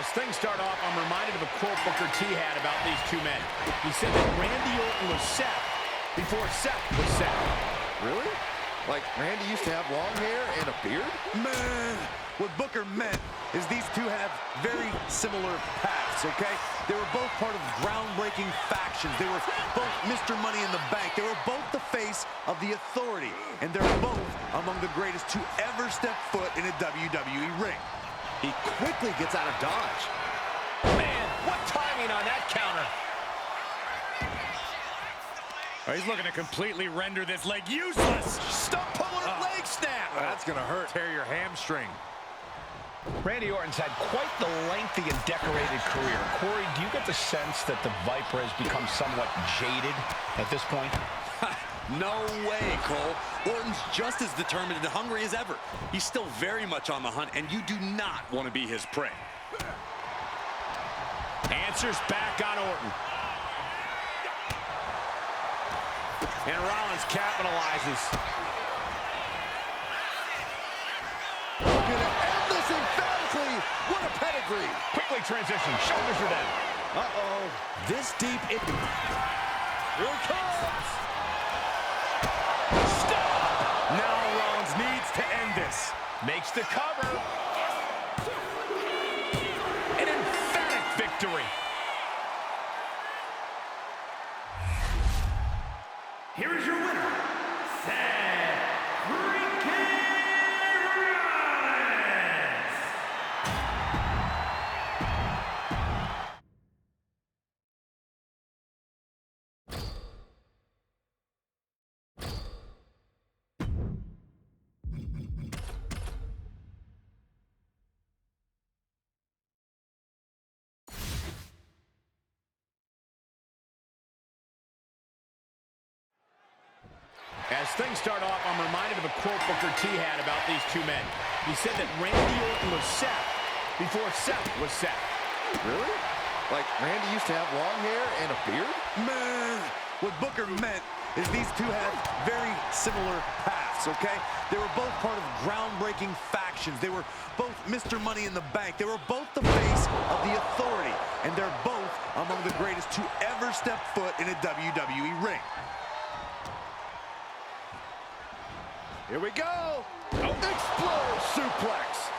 As things start off, I'm reminded of a quote Booker T had about these two men. He said that Randy Orton was Seth before Seth was Seth. Really? Like Randy used to have long hair and a beard? Man, what Booker meant is these two have very similar paths, okay? They were both part of groundbreaking factions. They were both Mr. Money in the Bank. They were both the face of the Authority. And they're both among the greatest to ever step foot in a WWE ring. He quickly gets out of dodge. Man, what timing on that counter. Oh, he's looking to completely render this leg useless. Stump puller leg snap. That's gonna hurt. Tear your hamstring. Randy Orton's had quite the lengthy and decorated career. Corey, do you get the sense that the Viper has become somewhat jaded at this point? No way, Cole. Orton's just as determined and hungry as ever. He's still very much on the hunt, and you do not want to be his prey. Answers back on Orton. And Rollins capitalizes. Looking to end this emphatically. What a pedigree. Quickly transition. Shoulders are down. Uh-oh. This deep in... Here it comes. Stop! Now Rollins needs to end this. Makes the cover. An emphatic victory. Here is your winner, Seth Freakin Rollins. As things start off, I'm reminded of a quote Booker T had about these two men. He said that Randy Orton was Seth before Seth was Seth. Really? Like Randy used to have long hair and a beard? Man, what Booker meant is these two have very similar paths, okay? They were both part of groundbreaking factions. They were both Mr. Money in the Bank. They were both the face of the Authority. And they're both among the greatest to ever step foot in a WWE ring. Here we go. Explode suplex.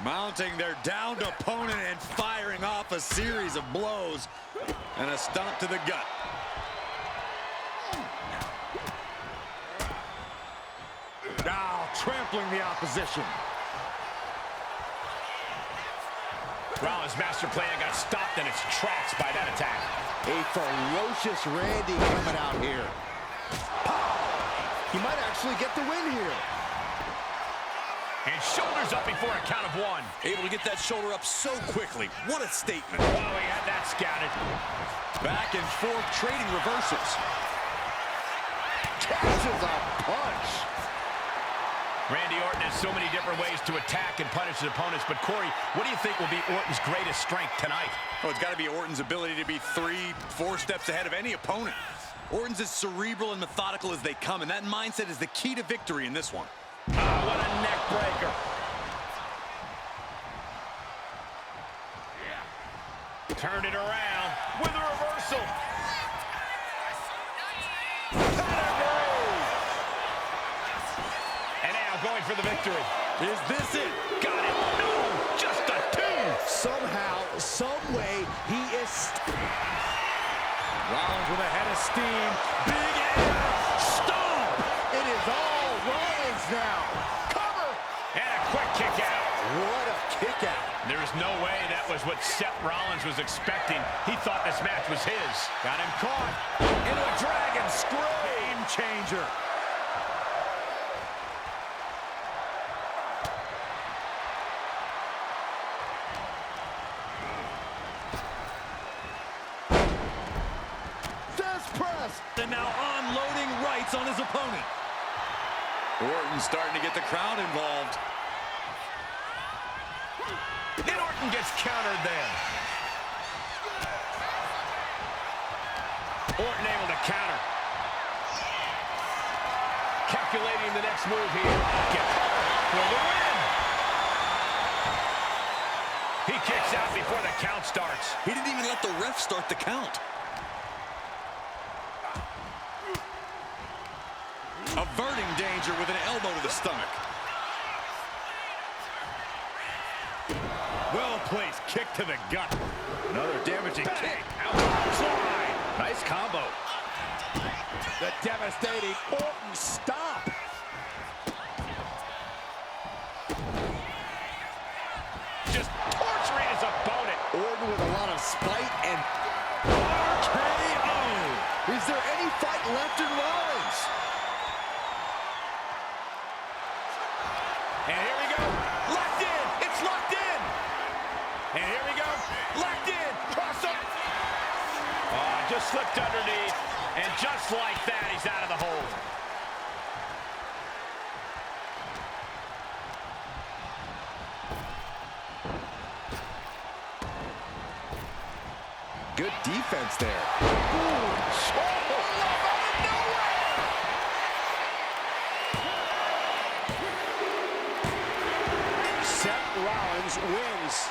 Mounting their downed opponent and firing off a series of blows. And a stomp to the gut. Now trampling the opposition. Rollins' master plan got stopped in its tracks by that attack. A ferocious Randy coming out here. He might actually get the win here. And shoulders up before a count of one. Able to get that shoulder up so quickly. What a statement. Oh, he had that scouted. Back and forth trading reversals. Catches a punch. Randy Orton has so many different ways to attack and punish his opponents. But, Corey, what do you think will be Orton's greatest strength tonight? Oh, it's got to be Orton's ability to be 3-4 steps ahead of any opponent. Orton's as cerebral and methodical as they come, and that mindset is the key to victory in this one. Oh, what a neck breaker. Turned it around with a reversal. And now going for the victory. Is this it? Got it. No, just a two. Somehow, some way, he is... Rollins with a head of steam. Big air. Stomp. It is all Rollins now. Cover. And a quick kick out. What a kick out. There is no way that was what Seth Rollins was expecting. He thought this match was his. Got him caught into a dragon screw. Game changer. And now unloading rights on his opponent. Orton starting to get the crowd involved. And Orton gets countered there. Orton able to counter. Calculating the next move here. For the win. He kicks out before the count starts. He didn't even let the ref start the count. Averting danger with an elbow to the stomach. Well-placed kick to the gut. Another damaging kick. Slide. Nice combo. The devastating Orton stop. Just torturing his opponent. Orton with a lot of spite and RKO. is there any fight left in Rollins? And here we go. Locked in. It's locked in. And here we go. Locked in. Cross up. Oh, just slipped underneath. And just like that, he's out of the hold. Good defense there. Seth Rollins wins.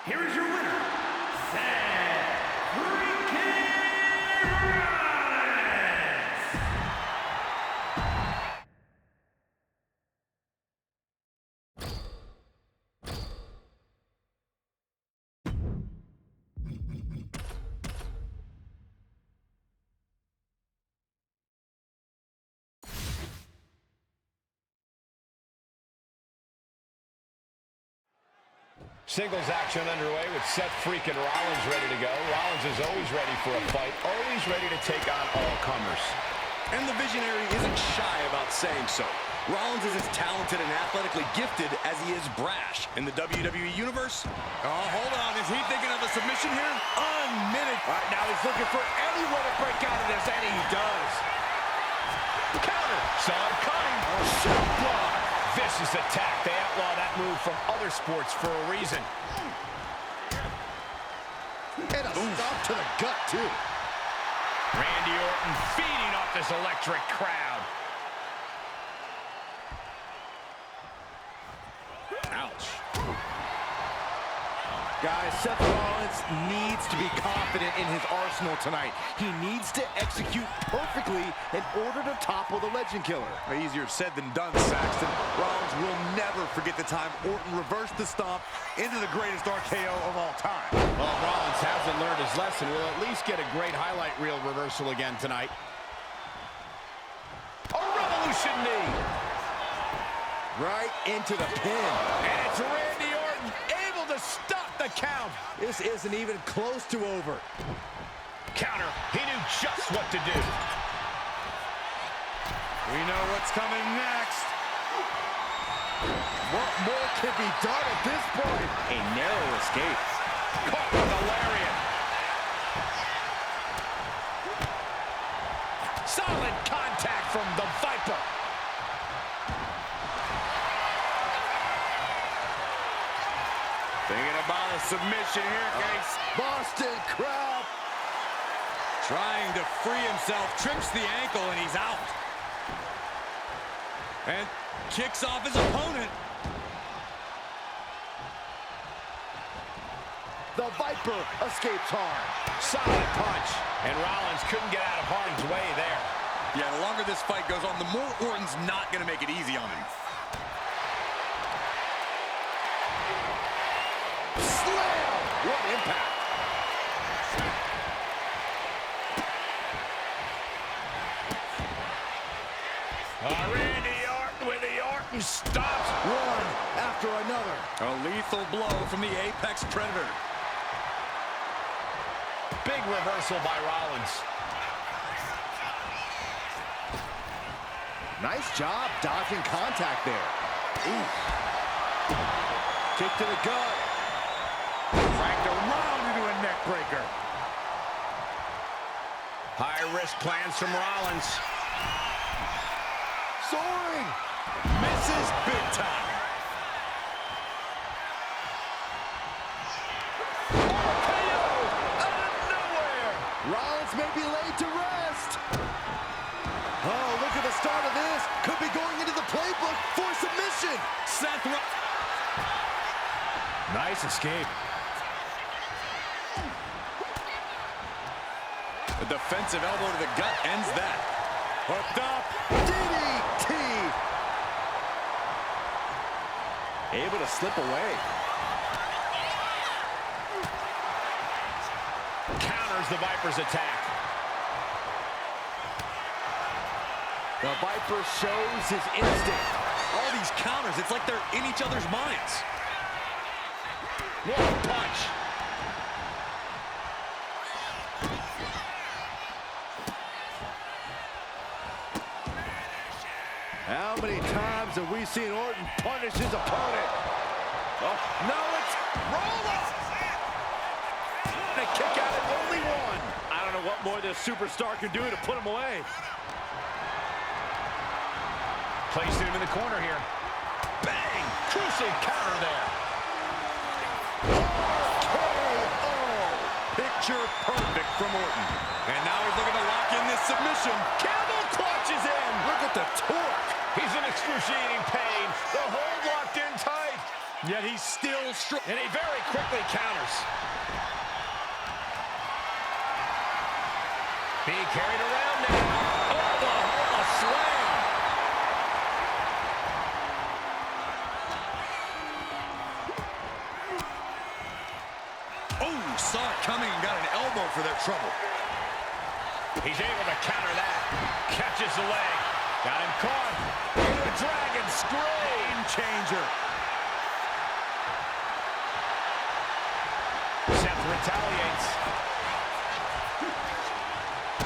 Here is your winner, Seth Freakin Rollins. Singles action underway with Seth Freakin Rollins ready to go. Rollins is always ready for a fight, always ready to take on all comers. And the visionary isn't shy about saying so. Rollins is as talented and athletically gifted as he is brash. In the WWE Universe, Oh, hold on. Is he thinking of a submission here? Unminute. All right, now he's looking for anyone to break out of this, and he does. Counter. Saw it coming. Shot block. Vicious attack. They outlaw that move from other sports for a reason. And a stop to the gut, too. Randy Orton feeding off this electric crowd. ouch. Guys, Seth Rollins needs to be confident in his arsenal tonight. He needs to execute perfectly in order to topple the Legend Killer. Easier said than done, Saxton. Rollins will never forget the time Orton reversed the stomp into the greatest RKO of all time. Well, Rollins hasn't learned his lesson. We'll at least get a great highlight reel reversal again tonight. A revolution knee. Right into the pin. And it's Randy Orton able to stop the count. This isn't even close to over. Counter. He knew just what to do. We know what's coming next. What more can be done at this point? A narrow escape. Caught with a lariat. Solid contact from the Viper. Thinking about a submission here, Case. Boston Crab. Trying to free himself, trips the ankle, and he's out. And kicks off his opponent. The Viper escapes harm. Solid punch. And Rollins couldn't get out of harm's way there. Yeah, the longer this fight goes on, the more Orton's not going to make it easy on him. Slam! What impact! Randy Orton with the Orton stops. One after another. A lethal blow from the Apex Predator. Big reversal by Rollins. Nice job dodging contact there. Ooh. Kick to the gut. Cranked around into a neck breaker. High-risk plans from Rollins. Soaring. Misses big time. Rollins may be laid to rest. Oh, look at the start of this. Could be going into the playbook for submission. Seth Rollins. Nice escape. A defensive elbow to the gut ends that. Hooked up. DDT. Able to slip away. Counters the Viper's attack. The Viper shows his instinct. All these counters, it's like they're in each other's minds. What a punch. How many times have we seen Orton punish his opponent? Oh, no, it's Rollins! And a kick out at only one. I don't know what more this superstar can do to put him away. Placed him in the corner here. Bang! Crucial counter there. Picture perfect from Orton. And now he's looking to lock in this submission. Camel clutches in. Look at the torque. He's in excruciating pain. The hold locked in tight. Yet he's still strong. And he very quickly counters. Being carried around now. Oh, a slam. Oh, saw it coming and got an elbow for their trouble. He's able to counter that. Catches the leg. Got him caught. The dragon scream changer. Seth retaliates.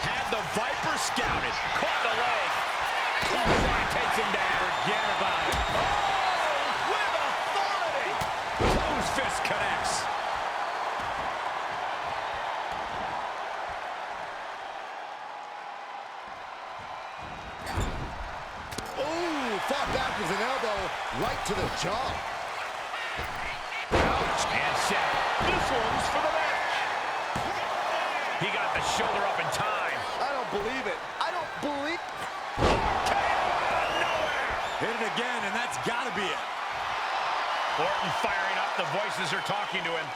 Had the Viper scouted. Caught the leg. Clothesline takes him down. Forget about it. Oh, with authority. Closed fist connects. Fought back with an elbow right to the jaw. Ouch. And Seth. This one's for the match. He got the shoulder up in time. I don't believe it. I don't believe. Hit it again, and that's got to be it. Orton firing up. The voices are talking to him.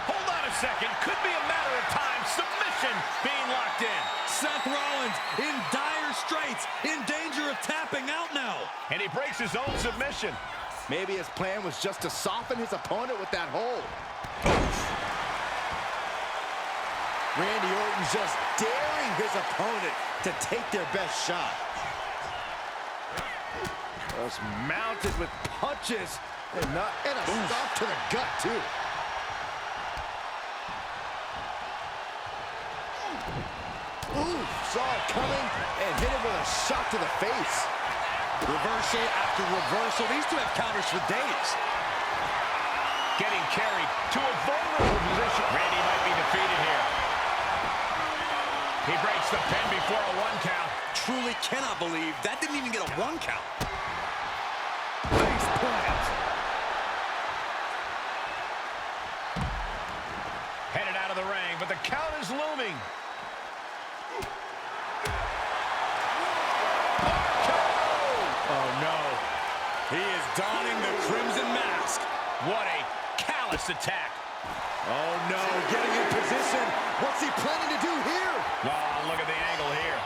Hold on a second. Could be a matter of time. Submission being locked in. Seth Rollins in dire straits, in danger of tapping out now. And he breaks his own submission. Maybe his plan was just to soften his opponent with that hold. Randy Orton's just daring his opponent to take their best shot. Just mounted with punches and a stop to the gut, too. Ooh, saw it coming and hit him with a shot to the face. Reversal after reversal. These two have counters for days. Getting carried to a vulnerable position. Randy might be defeated here. He breaks the pin before a 1 count. Truly cannot believe that didn't even get a 1 count. Face plant. Headed out of the ring, but the count is looming. Oh, no. He is donning the crimson mask. What a callous attack. Oh, no, getting in position. What's he planning to do here? Oh, look at the angle here.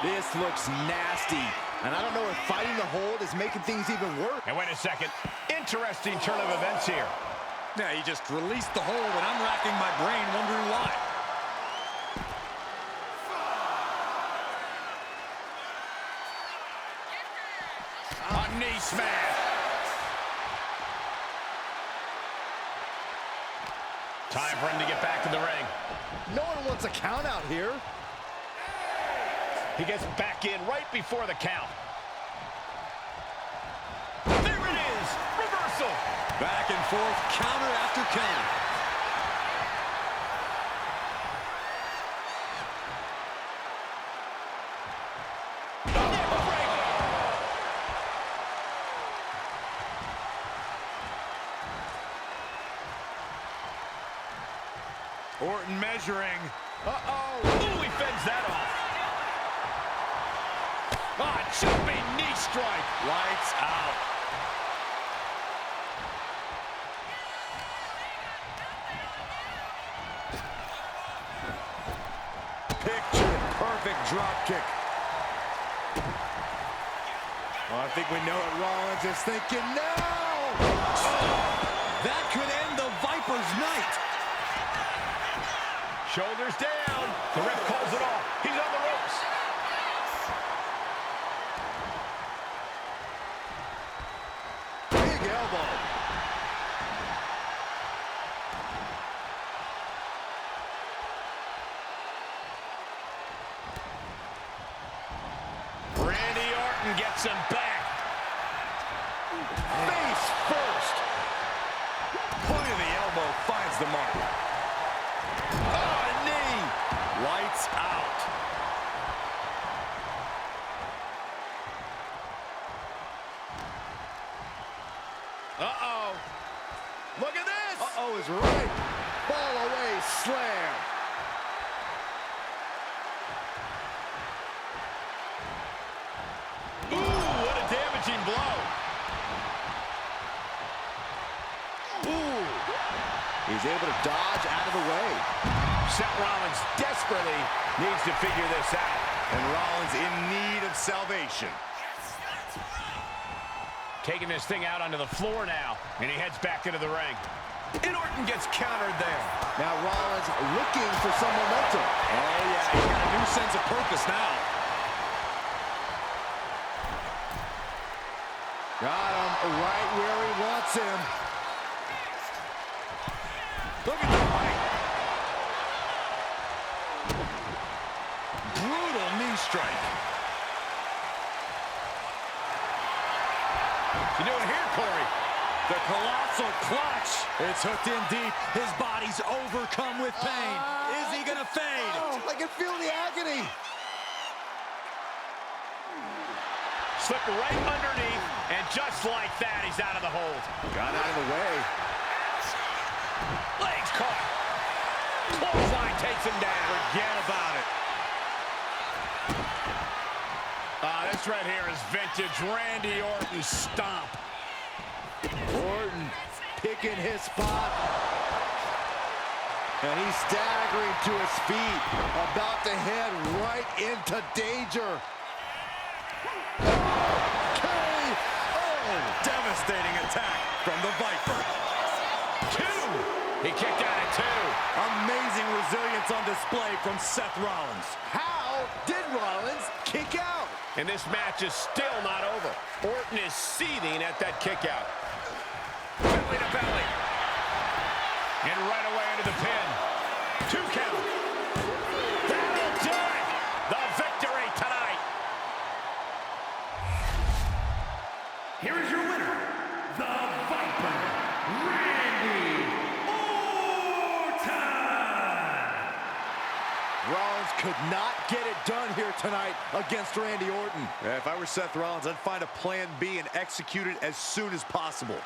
This looks nasty. And I don't know if fighting the hold is making things even worse. And wait a second. Interesting turn of events here. Yeah, he just released the hold, and I'm racking my brain wondering why. A knee smash. Time for him to get back to the ring. No one wants a count out here. He gets back in right before the count. There it is. Reversal. Back and forth, counter after counter. Orton measuring. Uh-oh. Ooh, he fends that off. Ah, jumping knee strike. Lights out. Picture perfect drop kick. Oh, I think we know what Rollins is thinking now. That could end the Viper's night. Shoulders down. The ref calls it off. He's on the ropes. Big elbow. Randy Orton gets him back. Face first. Point of the elbow finds the mark. Oh, knee. Lights out. Uh-oh. Look at this. Uh-oh is right. Ball away slam. Ooh, what a damaging blow. Ooh. He's able to dodge out of the way. Seth Rollins desperately needs to figure this out. And Rollins in need of salvation. Taking this thing out onto the floor now, and he heads back into the ring. And Orton gets countered there. Now Rollins looking for some momentum. Oh, yeah, he's got a new sense of purpose now. Got him right where he wants him. Look at the height. Brutal knee strike. You doing here, Corey? The colossal clutch. It's hooked in deep. His body's overcome with pain. Is he gonna fade? Oh, I can feel the agony. Slipped right underneath, and just like that, he's out of the hold. Got out of the way. Legs caught. Clothesline takes him down. Forget about it. This right here is vintage Randy Orton stomp. Orton picking his spot. And he's staggering to his feet. About to head right into danger. Devastating attack from the Viper. Two. He kicked out at two. Amazing resilience on display from Seth Rollins. How did Rollins kick out? And this match is still not over. Orton is seething at that kick out. Belly to belly. And right away into the pin. 2 count. That'll do it. The victory tonight. Here is your winner, the Viper, Randy Orton! Rollins could not get it done here tonight against Randy Orton. If I were Seth Rollins, I'd find a plan B and execute it as soon as possible.